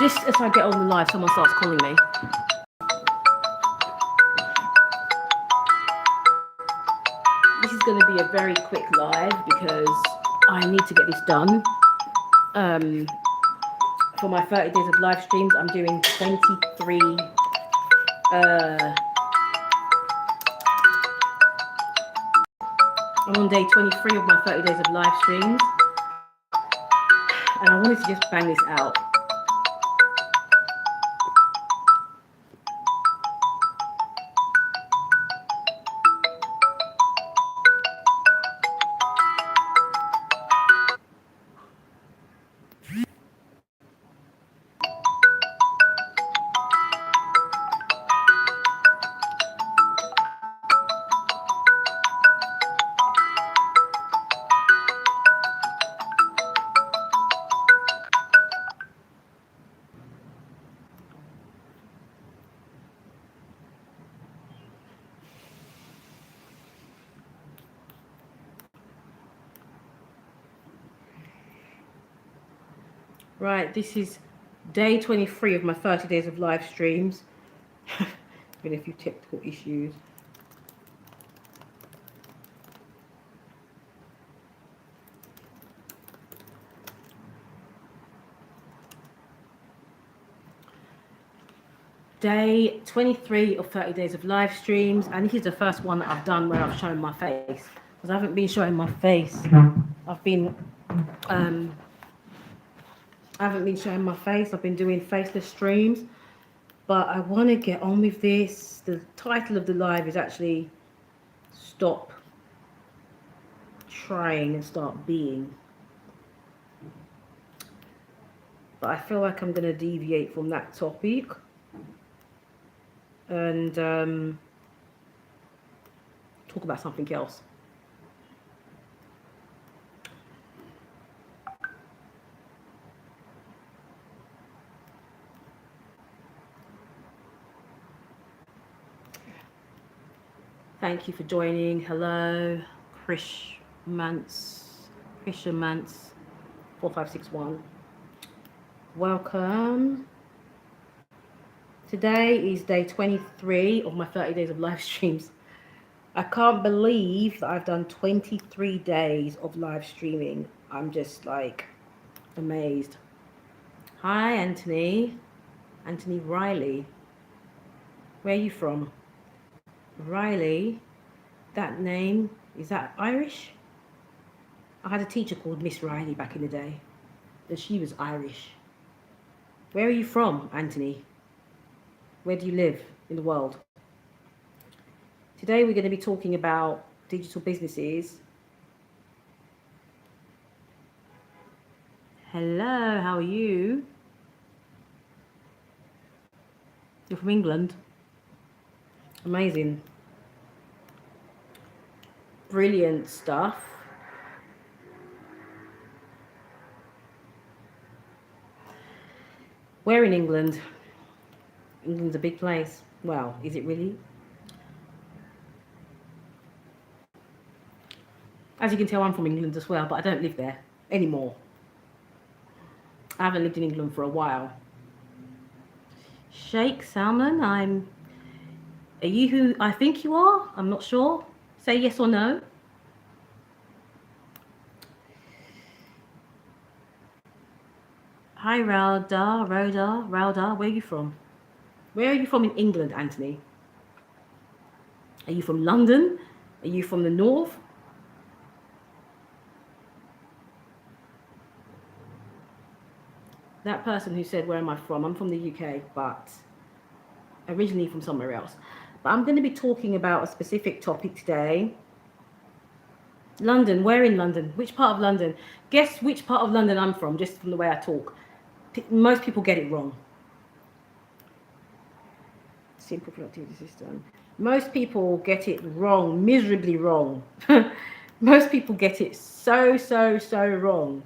Just as I get on the live, someone starts calling me. This is going to be a very quick live because I need to get this done. For my 30 days of live streams, I'm doing 23. I'm on day 23 of my 30 days of live streams, and I wanted to just bang this out. Right, this is day 23 of my 30 days of live streams. Been a few technical issues. Day 23 of 30 days of live streams, and this is the first one that I've done where I've shown my face, because I haven't been showing my face. I've been doing faceless streams, but I want to get on with this. The title of the live is actually Stop Trying and Start Being. But I feel like I'm going to deviate from that topic and talk about something else. Thank you for joining. Hello, Christian Mance 4561. Welcome. Today is day 23 of my 30 days of live streams. I can't believe that I've done 23 days of live streaming. I'm just like amazed. Hi, Anthony Riley. Where are you from? Riley, that name, is that Irish? I had a teacher called Miss Riley back in the day, and she was Irish. Where are you from, Anthony? Where do you live in the world? Today we're going to be talking about digital businesses. Hello, how are you? You're from England? Amazing. Brilliant stuff. Where in England? England's a big place. Well, is it really? As you can tell, I'm from England as well, but I don't live there anymore. I haven't lived in England for a while. Sheikh Salman, are you who I think you are? I'm not sure. Say yes or no. Hi, Rauda. Where are you from? Where are you from in England, Anthony? Are you from London? Are you from the north? That person who said, where am I from? I'm from the UK, but originally from somewhere else. But I'm going to be talking about a specific topic today. London. Where in London? Which part of London? Guess which part of London I'm from, just from the way I talk. Most people get it wrong. Simple productivity system. Most people get it wrong, miserably wrong. Most people get it so wrong.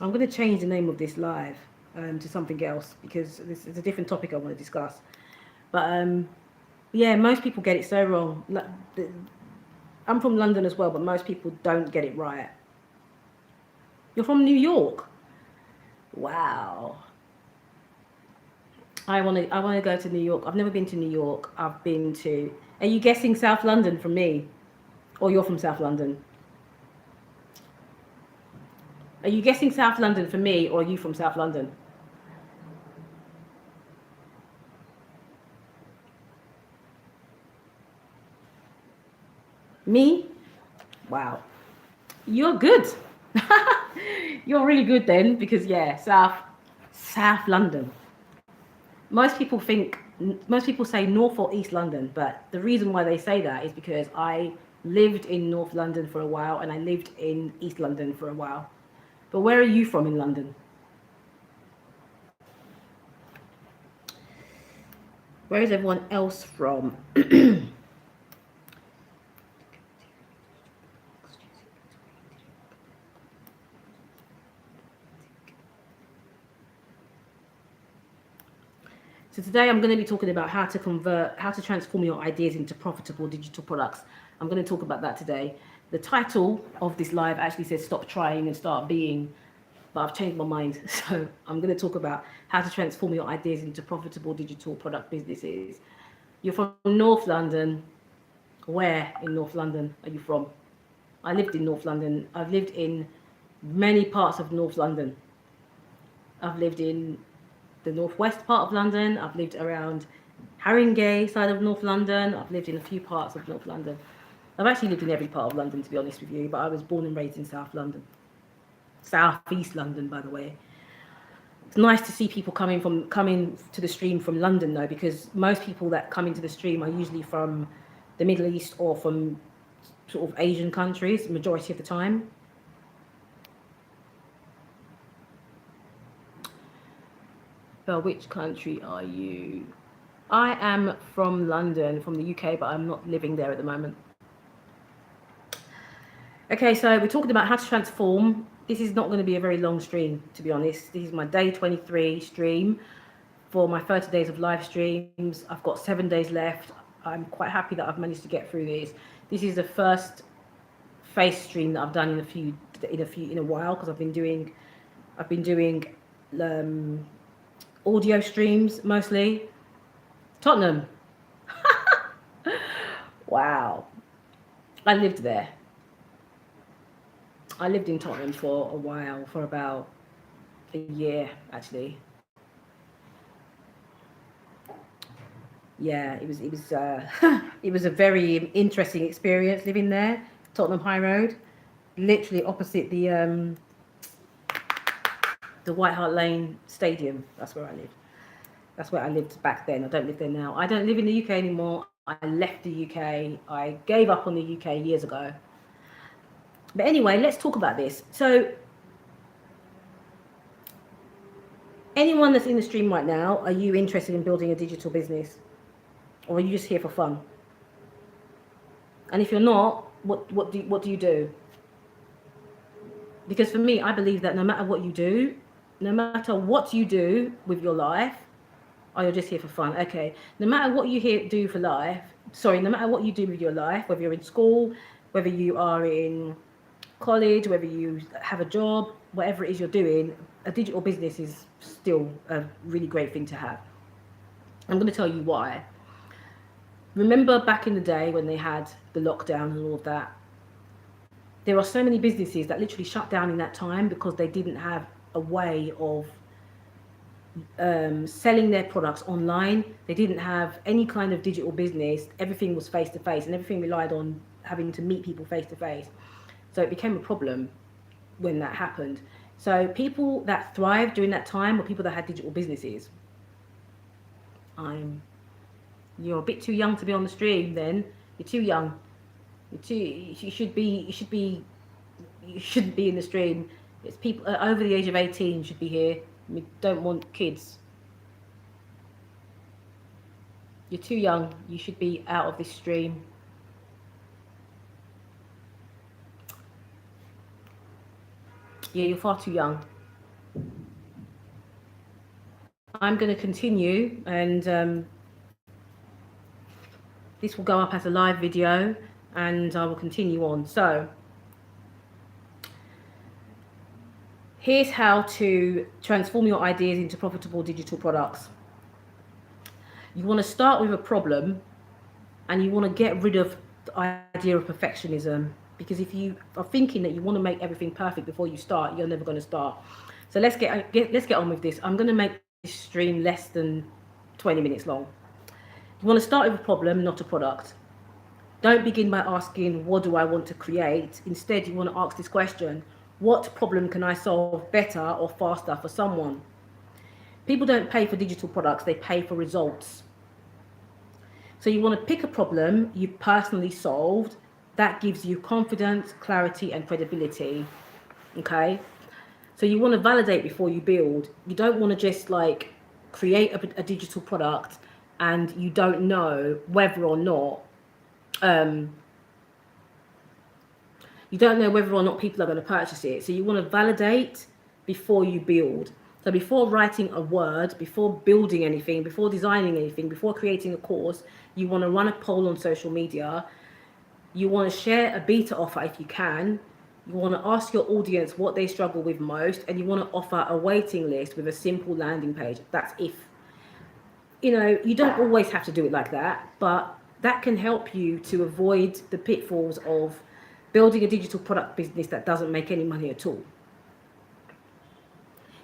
I'm going to change the name of this live to something else, because this is a different topic I want to discuss. But yeah, most people get it so wrong. I'm from London as well, but most people don't get it right. You're from New York. Wow. I want to go to New York. I've never been to New York. I've been to. Are you guessing South London from me, or you're from South London? Are you guessing South London for me, or are you from South London? Me? Wow. You're good. You're really good then, because yeah, South London. Most people say North or East London, but the reason why they say that is because I lived in North London for a while and I lived in East London for a while. But where are you from in London? Where is everyone else from? So today I'm going to be talking about how to transform your ideas into profitable digital products. I'm going to talk about that today. The title of this live actually says stop trying and start being, but I've changed my mind. So I'm going to talk about how to transform your ideas into profitable digital product businesses. You're from North London. Where in North London are you from? I lived in North London. I've lived in many parts of North London. I've lived in the northwest part of London. I've lived around Haringey side of North London. I've lived in a few parts of North London. I've actually lived in every part of London, to be honest with you, but I was born and raised in South London. South East London, by the way. It's nice to see people coming to the stream from London, though, because most people that come into the stream are usually from the Middle East or from sort of Asian countries, majority of the time. But which country are you? I am from London, from the UK, but I'm not living there at the moment. Okay, so we're talking about how to transform. This is not going to be a very long stream, to be honest. This is my day 23 stream for my 30 days of live streams. I've got 7 days left. I'm quite happy that I've managed to get through this. This is the first face stream that I've done in a while, because I've been doing audio streams mostly. Tottenham. Wow. I lived there. I lived in Tottenham for a while, for about a year actually. Yeah, it was it was a very interesting experience living there. Tottenham High Road, literally opposite the White Hart Lane Stadium. That's where I lived. That's where I lived back then. I don't live there now. I don't live in the UK anymore. I left the UK. I gave up on the UK years ago. But anyway, let's talk about this. So, anyone that's in the stream right now, are you interested in building a digital business? Or are you just here for fun? And if you're not, what do you do? Because for me, I believe that no matter what you do, no matter what you do with your life, or you're just here for fun, okay, no matter what you do for life, no matter what you do with your life, whether you're in school, whether you are in college, whether you have a job, whatever it is you're doing, a digital business is still a really great thing to have. I'm going to tell you why. Remember back in the day when they had the lockdown and all of that, there are so many businesses that literally shut down in that time because they didn't have a way of selling their products online. They didn't have any kind of digital business. Everything was face to face, and everything relied on having to meet people face to face. So it became a problem when that happened. So people that thrived during that time were people that had digital businesses. You're a bit too young to be on the stream then. You're too young. You shouldn't be in the stream. It's people over the age of 18 should be here. We don't want kids. You're too young. You should be out of this stream. Yeah, you're far too young. I'm going to continue, and this will go up as a live video, and I will continue on. So Here's how to transform your ideas into profitable digital products. You want to start with a problem and you want to get rid of the idea of perfectionism, because if you are thinking that you want to make everything perfect before you start, you're never going to start. So let's get on with this. I'm going to make this stream less than 20 minutes long. You want to start with a problem, not a product. Don't begin by asking, what do I want to create? Instead, you want to ask this question: what problem can I solve better or faster for someone? People don't pay for digital products, they pay for results. So you want to pick a problem you personally solved that gives you confidence, clarity, and credibility. Okay? So you want to validate before you build. You don't want to just like create a digital product and you don't know whether or not um, people are going to purchase it. So you want to validate before you build. So before writing a word, before building anything, before designing anything, before creating a course, you want to run a poll on social media. You want to share a beta offer if you can. You want to ask your audience what they struggle with most, and you want to offer a waiting list with a simple landing page. That's if. You don't always have to do it like that, but that can help you to avoid the pitfalls of building a digital product business that doesn't make any money at all.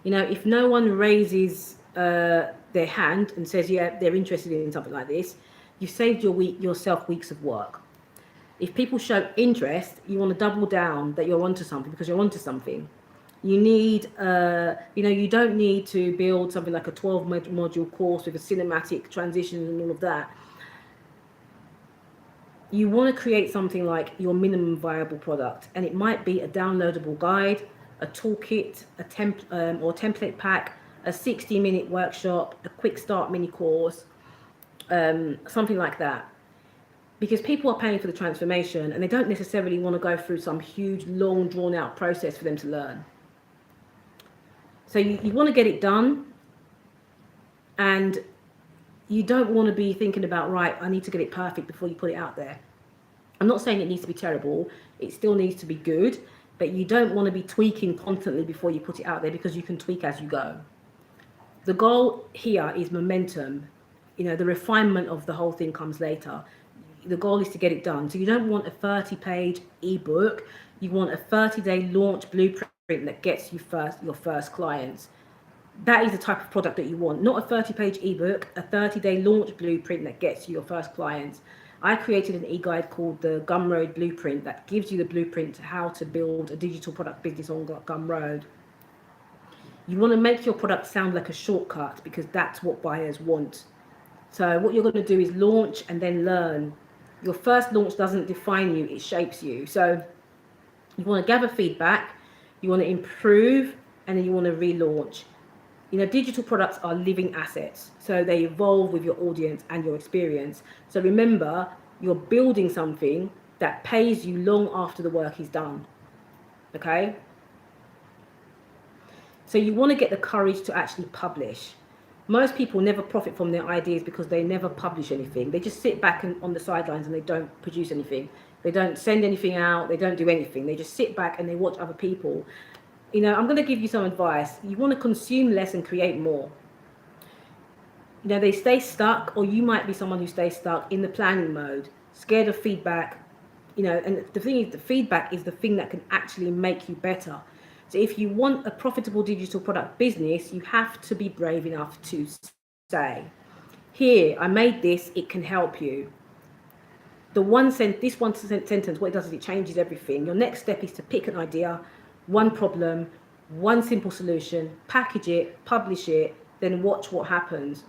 If no one raises their hand and says, yeah, they're interested in something like this, you've saved yourself weeks of work. If people show interest, you want to double down that you're onto something, because you're onto something. You need, you don't need to build something like a 12 module course with a cinematic transition and all of that. You want to create something like your minimum viable product, and it might be a downloadable guide, a toolkit, or template pack, a 60-minute workshop, a quick start mini course, something like that. Because people are paying for the transformation and they don't necessarily want to go through some huge, long, drawn out process for them to learn. So you want to get it done, and you don't want to be thinking about, right, I need to get it perfect before you put it out there. I'm not saying it needs to be terrible. It still needs to be good, but you don't want to be tweaking constantly before you put it out there, because you can tweak as you go. The goal here is momentum. The refinement of the whole thing comes later. The goal is to get it done. So you don't want a 30-page ebook. You want a 30-day launch blueprint that gets you your first clients. That is the type of product that you want. Not a 30-page ebook, a 30-day launch blueprint that gets you your first clients. I created an e-guide called the Gumroad Blueprint that gives you the blueprint to how to build a digital product business on Gumroad. You want to make your product sound like a shortcut, because that's what buyers want. So what you're going to do is launch and then learn. Your first launch doesn't define you, it shapes you. So you want to gather feedback, you want to improve, and then you want to relaunch. Digital products are living assets, so they evolve with your audience and your experience. So remember, you're building something that pays you long after the work is done. Okay? So you want to get the courage to actually publish. Most people never profit from their ideas because they never publish anything. They just sit back on the sidelines and they don't produce anything. They don't send anything out. They don't do anything. They just sit back and they watch other people. I'm going to give you some advice. You want to consume less and create more. They stay stuck, or you might be someone who stays stuck in the planning mode, scared of feedback. And the thing is, the feedback is the thing that can actually make you better. So if you want a profitable digital product business, you have to be brave enough to say, here, I made this, it can help you. This one sentence, what it does is it changes everything. Your next step is to pick an idea, one problem, one simple solution, package it, publish it, then watch what happens.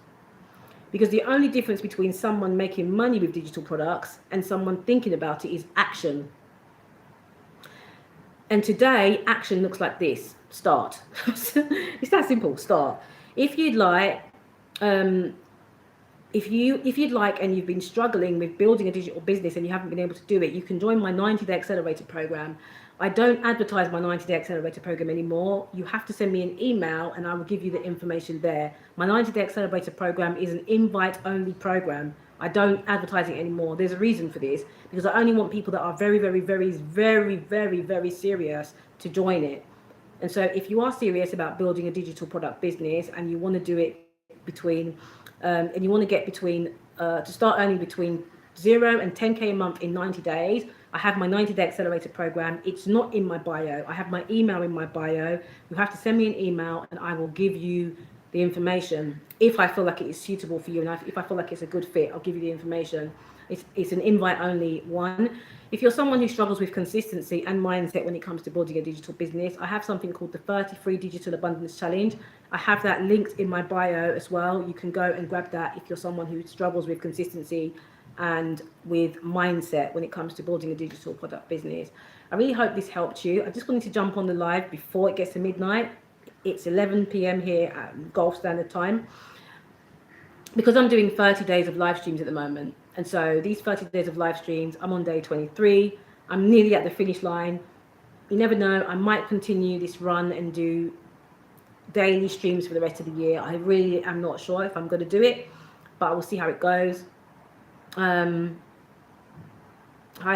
Because the only difference between someone making money with digital products and someone thinking about it is action. And today, action looks like this. Start. It's that simple. Start. If you'd like, and you've been struggling with building a digital business and you haven't been able to do it, you can join my 90-day accelerator program. I don't advertise my 90-day accelerator program anymore. You have to send me an email and I will give you the information there. My 90-day accelerator program is an invite-only program. I don't advertise it anymore. There's a reason for this, because I only want people that are very, very, very, very, very, very serious to join it. And so if you are serious about building a digital product business and you want to do it between, and you want to get between, to start earning between 0 and 10K a month in 90 days, I have my 90-day accelerator program. It's not in my bio. I have my email in my bio. You have to send me an email and I will give you the information. If I feel like it is suitable for you and if I feel like it's a good fit, I'll give you the information. It's an invite only one. If you're someone who struggles with consistency and mindset when it comes to building a digital business, I have something called the 33 Digital Abundance Challenge. I have that linked in my bio as well. You can go and grab that if you're someone who struggles with consistency and with mindset when it comes to building a digital product business. I really hope this helped you. I just wanted to jump on the live before it gets to midnight. It's 11 p.m. here at Gulf Standard Time, because I'm doing 30 days of live streams at the moment. And so these 30 days of live streams, I'm on day 23. I'm nearly at the finish line. You never know, I might continue this run and do daily streams for the rest of the year. I really am not sure if I'm going to do it, but I will see how it goes. Hi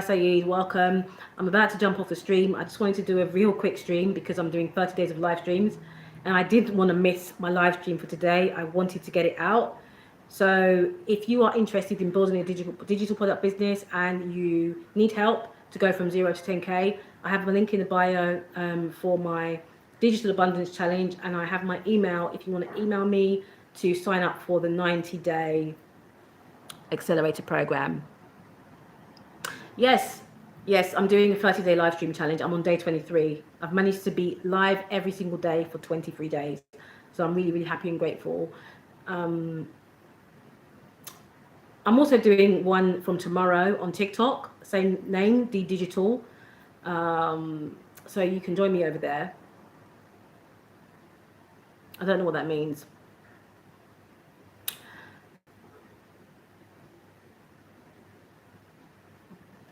Saeed, welcome. I'm about to jump off the stream. I just wanted to do a real quick stream because I'm doing 30 days of live streams and I didn't want to miss my live stream for today. I wanted to get it out. So if you are interested in building a digital product business and you need help to go from 0 to 10K, I have a link in the bio for my Digital Abundance Challenge, and I have my email if you want to email me to sign up for the 90-day accelerator program. Yes, I'm doing a 30-day live stream challenge. I'm on day 23. I've managed to be live every single day for 23 days. So I'm really, really happy and grateful. I'm also doing one from tomorrow on TikTok, same name, D Digital. So you can join me over there. I don't know what that means.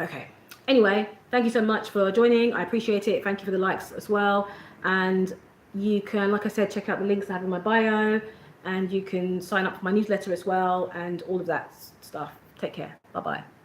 Okay. Anyway, thank you so much for joining. I appreciate it. Thank you for the likes as well. And you can, like I said, check out the links I have in my bio, and you can sign up for my newsletter as well and all of that stuff. Take care. Bye-bye.